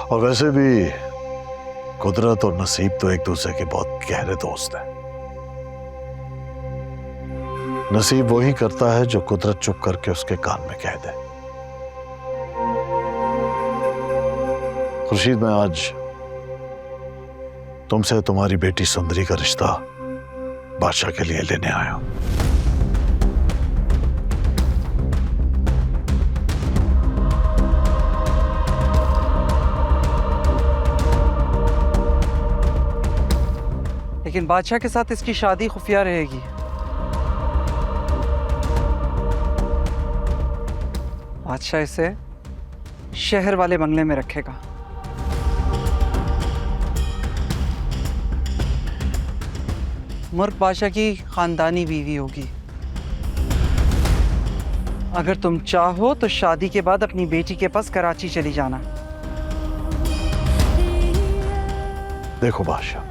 और वैसे भी कुदरत और नसीब तो एक दूसरे के बहुत गहरे दोस्त हैं। नसीब वही करता है जो कुदरत चुप करके उसके कान में कह दे। खुर्शीद, मैं आज तुमसे तुम्हारी बेटी सुंदरी का रिश्ता बादशाह के लिए लेने आया हूं। लेकिन बादशाह के साथ इसकी शादी खुफिया रहेगी। बादशाह इसे शहर वाले बंगले में रखेगा। मुर्ग बादशाह की खानदानी बीवी होगी। अगर तुम चाहो तो शादी के बाद अपनी बेटी के पास कराची चली जाना। देखो बादशाह,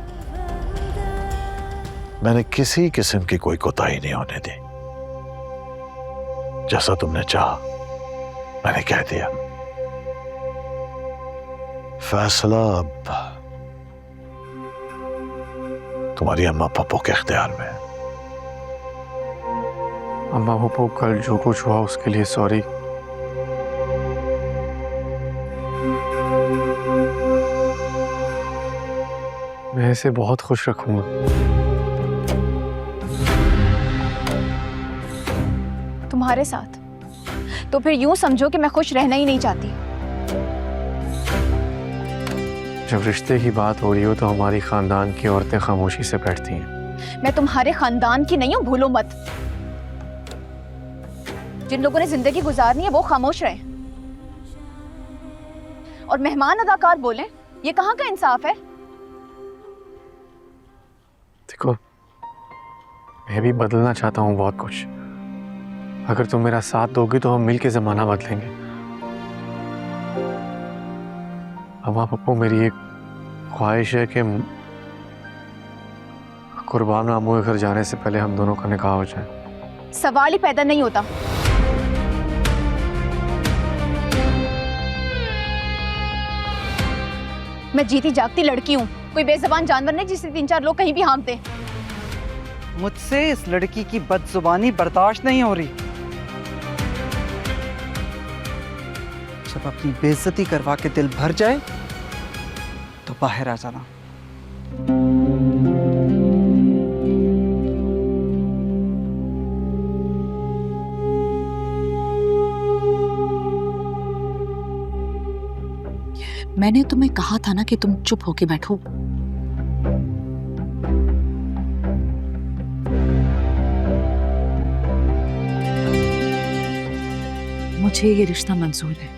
मैंने किसी किस्म की कोई कोताही नहीं होने दी। जैसा तुमने चाहा मैंने कह दिया। फैसला अब तुम्हारी अम्मा पप्पो के इख्तियार में है। अम्मा पप्पो, कल जो कुछ हुआ उसके लिए सॉरी। मैं इसे बहुत खुश रखूंगा। तुम्हारे साथ? तो फिर यूं समझो कि मैं खुश रहना ही नहीं चाहती। जब रिश्ते की बात हो रही हो तो हमारी खानदान की औरतें खामोशी से बैठती हैं। मैं तुम्हारे खानदान की नहीं हूं, भूलो मत। जिन लोगों ने जिंदगी गुजारनी है वो खामोश रहे और मेहमान अदाकार बोले, ये कहाँ का इंसाफ है? देखो, मैं भी बदलना चाहता हूँ बहुत कुछ। अगर तुम मेरा साथ दोगी तो हम मिलके जमाना बदलेंगे। अम्मा पप्पू, मेरी एक ख्वाहिश है कि कुर्बान मामू के घर जाने से पहले हम दोनों का निकाह हो जाए। सवाल ही पैदा नहीं होता। मैं जीती जागती लड़की हूँ, कोई बेज़बान जानवर नहीं जिसे 3-4 लोग कहीं भी हाँफते। मुझसे इस लड़की की बदजुबानी बर्दाश्त नहीं हो रही। जब अपनी बेइज्जती करवा के दिल भर जाए तो बाहर आ जाना। मैंने तुम्हें कहा था ना कि तुम चुप होके बैठो। मुझे ये रिश्ता मंजूर है।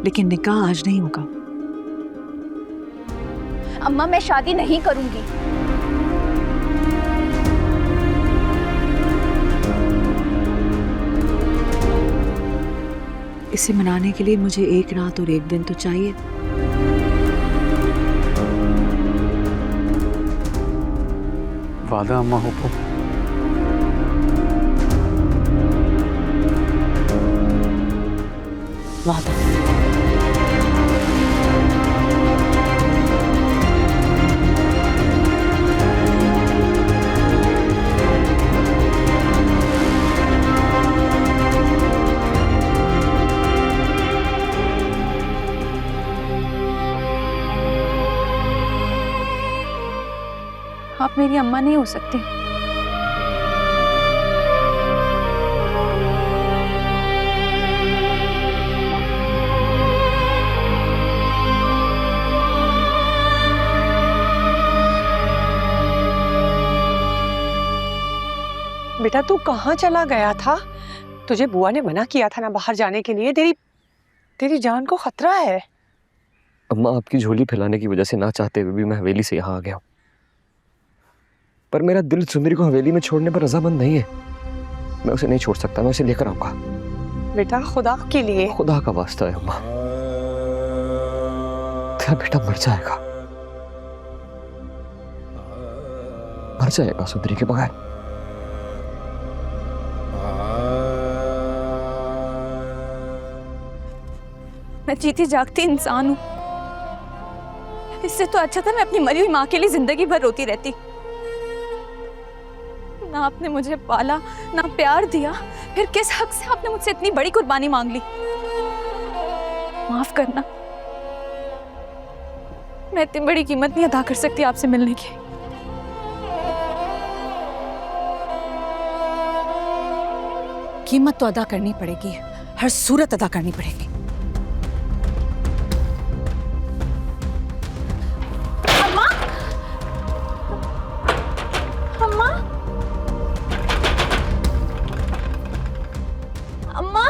लेकिन निकाह आज नहीं होगा। अम्मा, मैं शादी नहीं करूंगी। इसे मनाने के लिए मुझे एक रात और एक दिन तो चाहिए। वादा अम्मा पप्पू? वादा। आप मेरी अम्मा नहीं हो सकती। बेटा, तू कहाँ चला गया था? तुझे बुआ ने मना किया था ना बाहर जाने के लिए। तेरी जान को खतरा है। अम्मा, आपकी झोली फैलाने की वजह से ना चाहते हुए भी मैं हवेली से यहाँ आ गया हूँ। पर मेरा दिल सुंदरी को हवेली में छोड़ने पर रजामंद नहीं है। मैं उसे नहीं छोड़ सकता। मैं उसे लेकर आऊंगा। बेटा, खुदा के लिए। खुदा का वास्ता है अम्मा, तेरा बेटा मर जाएगा, मर जाएगा सुंदरी के बगैर। मैं जीती जागती इंसान हूँ। इससे तो अच्छा था मैं अपनी मरी हुई माँ के लिए जिंदगी भर रोती रहती। ना आपने मुझे पाला, ना प्यार दिया, फिर किस हक से आपने मुझसे इतनी बड़ी कुर्बानी मांग ली? माफ करना, मैं इतनी बड़ी कीमत नहीं अदा कर सकती आपसे मिलने की। कीमत तो अदा करनी पड़ेगी, हर सूरत अदा करनी पड़ेगी। अम्मा, अम्मा, अम्मा,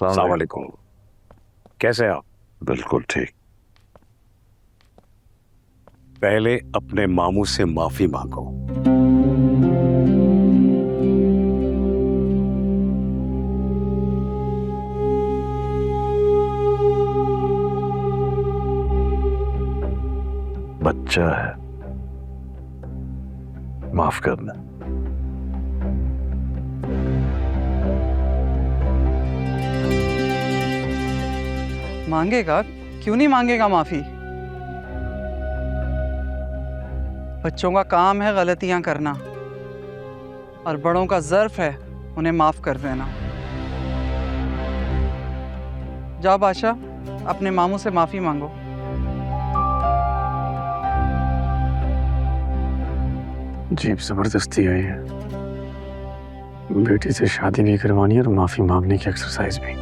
अस्सलाम वालेकुम। कैसे हैं आप? बिल्कुल ठीक। पहले अपने मामू से माफी मांगो। बच्चा है, माफ करना। मांगेगा, क्यों नहीं मांगेगा माफी? बच्चों का काम है गलतियां करना और बड़ों का ज़र्फ है उन्हें माफ कर देना। जाओ बादशाह, अपने मामू से माफी मांगो। जीप जबरदस्ती आई है, बेटी से शादी नहीं करवानी और माफी मांगने की एक्सरसाइज भी।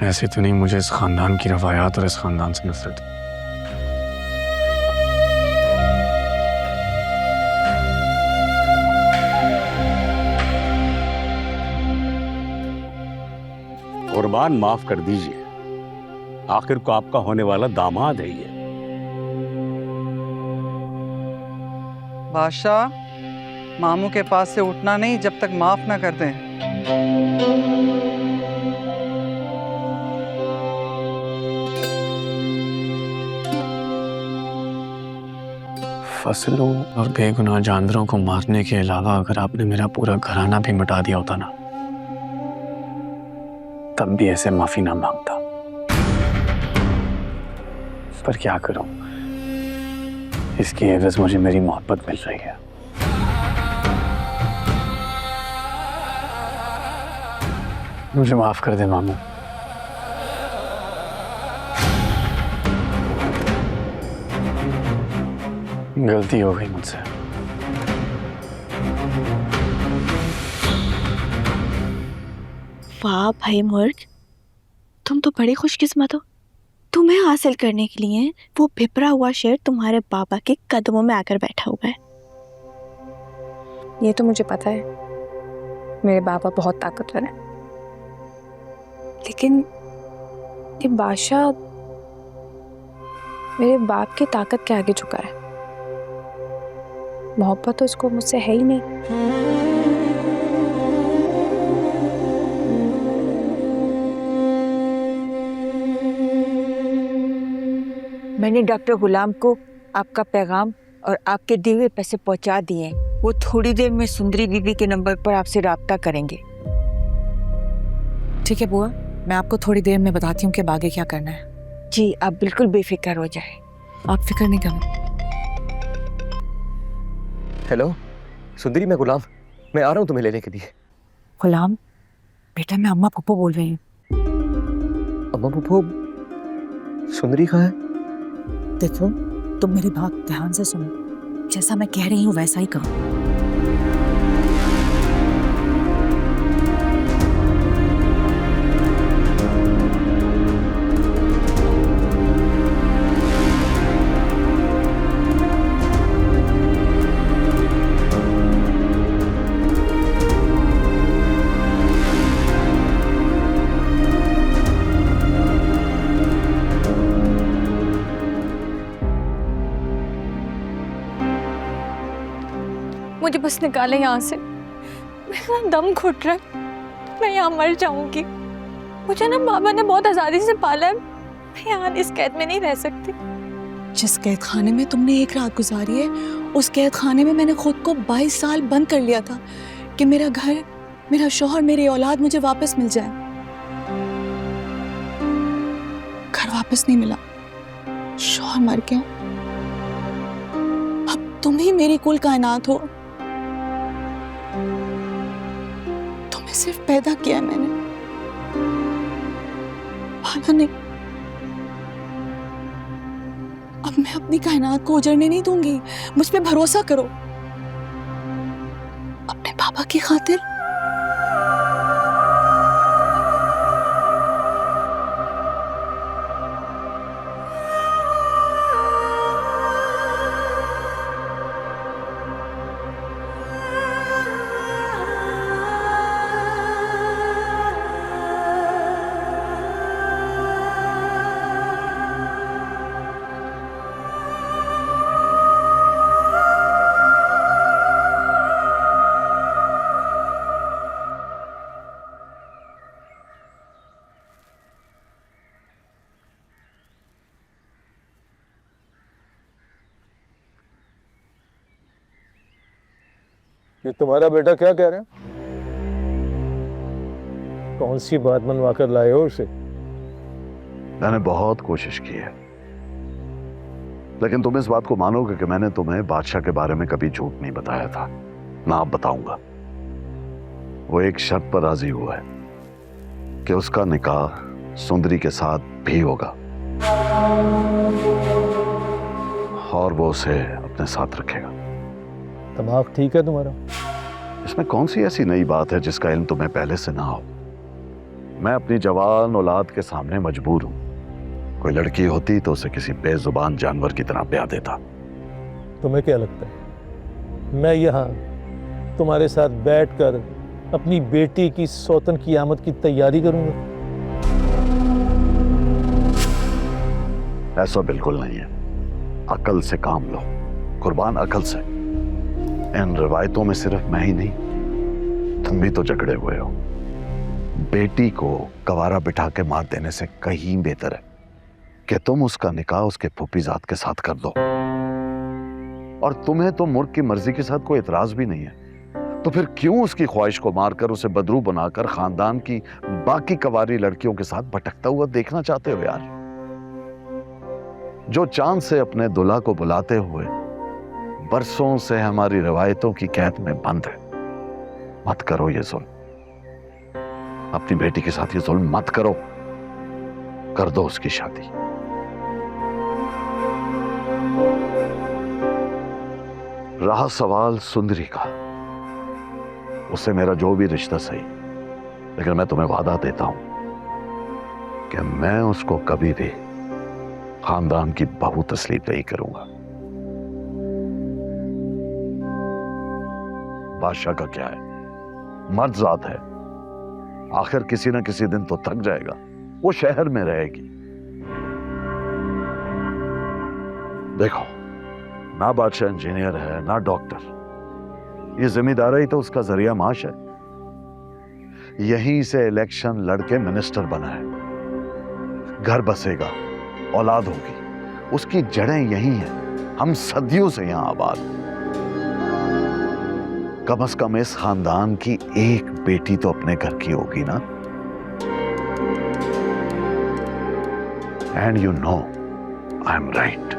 ऐसे तो नहीं, मुझे इस खानदान की रवायात और इस खानदान से नफरत है। कुर्बान, माफ कर दीजिए, आखिर को आपका होने वाला दामाद है ये। बादशाह, मामू के पास से उठना नहीं जब तक माफ ना कर दें। फसलों और बेगुनाह जानवरों को मारने के अलावा अगर आपने मेरा पूरा घराना भी मिटा दिया होता ना, तब भी ऐसे माफी ना मांगता। पर क्या करूं, इसकी एवज मुझे मेरी मोहब्बत मिल रही है। मुझे माफ कर दे मामू। गलती हो गई मुझसे। वाह भाई मुर्ग, तुम तो बड़े खुशकिस्मत हो। तुम्हें हासिल करने के लिए वो भिपरा हुआ शेर तुम्हारे पापा के कदमों में आकर बैठा हुआ है। ये तो मुझे पता है, मेरे पापा बहुत ताकतवर हैं, लेकिन ये बादशाह मेरे बाप की ताकत के आगे झुका है। मोहब्बत तो इसको मुझसे है ही नहीं। मैंने डॉक्टर गुलाम को आपका पैगाम और आपके दिए हुए पैसे पहुंचा दिए। वो थोड़ी देर में सुंदरी बीबी के नंबर पर आपसे राब्ता करेंगे। ठीक है बुआ, मैं आपको थोड़ी देर में बताती हूँ कि आगे क्या करना है। जी, आप बिल्कुल बेफिक्र हो जाए। आप फिक्र नहीं करना। हेलो सुंदरी, मैं गुलाम, मैं आ रहा हूँ तुम्हें लेने के लिए। गुलाम बेटा, मैं अम्मा पुप्पो बोल रही हूँ। अम्मा पुप्पो, सुंदरी कहाँ है? देखो, तुम मेरी बात ध्यान से सुनो, जैसा मैं कह रही हूँ वैसा ही करो। मुझे बस निकाले यहाँ से, मेरा दम घुट रहा है, मैं यहाँ मर जाऊंगी। मुझे ना बाबा ने बहुत आज़ादी से पाला है, मैं यहाँ इस कैद में नहीं रह सकती। जिस कैद खाने में तुमने एक रात गुजारी है, उस कैद खाने में मैंने खुद को 22 साल बंद कर लिया था कि मेरा घर, मेरा शौहर, मेरी औलाद मुझे वापस मिल जाए। घर वापस नहीं मिला, शौहर मर गया। अब तुम ही मेरी कुल कायनात हो। तुम्हें सिर्फ पैदा किया है मैंने, पाला नहीं। अब मैं अपनी कायनात को उजड़ने नहीं दूंगी, मुझ पे भरोसा करो, अपने पापा की खातिर। ये तुम्हारा बेटा क्या कह रहे हैं? कौन सी बात मनवा कर लाए हो उसे? मैंने बहुत कोशिश की है, लेकिन तुम इस बात को मानोगे कि मैंने तुम्हें बादशाह के बारे में कभी झूठ नहीं बताया था। ना अब बताऊंगा। वो एक शर्त पर राजी हुआ है कि उसका निकाह सुंदरी के साथ भी होगा और वो उसे अपने साथ रखेगा। दिमाग ठीक है तुम्हारा? इसमें कौन सी ऐसी नई बात है जिसका इल्म तुम्हें पहले से ना हो? मैं अपनी जवान औलाद के सामने मजबूर हूं। कोई लड़की होती तो उसे किसी बेजुबान जानवर की तरह ब्याह देता। तुम्हें क्या लगता है मैं यहाँ तुम्हारे साथ बैठकर अपनी बेटी की सौतन की आमद की तैयारी करूंगा? ऐसा बिल्कुल नहीं है। अकल से काम लो, कुर्बान अकल से। इन रिवायतों में सिर्फ मैं ही नहीं, तुम भी तो जकड़े हुए हो। बेटी को कवारा बिठा के मार देने से कहीं बेहतर है कि तुम उसका निकाह उसके फूफीजाद के साथ कर दो। और तुम्हें तो मुर्ग की मर्जी के साथ कोई एतराज भी नहीं है, तो फिर क्यों उसकी ख्वाहिश को मारकर उसे बदरू बनाकर खानदान की बाकी कवारी लड़कियों के साथ भटकता हुआ देखना चाहते हो यार? जो चांद से अपने दुल्हा को बुलाते हुए बरसों से हमारी रिवायतों की कैद में बंद है। मत करो ये जुल्म, अपनी बेटी के साथ ये जुल्म मत करो। कर दो उसकी शादी। रहा सवाल सुंदरी का, उससे मेरा जो भी रिश्ता सही, लेकिन मैं तुम्हें वादा देता हूं कि मैं उसको कभी भी खानदान की बहू तस्लीम नहीं करूंगा। बादशाह का क्या है, मर्द जात है, आखिर किसी ना किसी दिन तो थक जाएगा। वो शहर में रहेगी। देखो, ना बादशाह इंजीनियर है ना डॉक्टर, ये जिम्मेदारी तो उसका जरिया माश है। यहीं से इलेक्शन लड़के मिनिस्टर बना है, घर बसेगा, औलाद होगी, उसकी जड़ें यहीं हैं। हम सदियों से यहां आबाद। कम से कम इस खानदान की एक बेटी तो अपने घर की होगी ना। And you know I am right.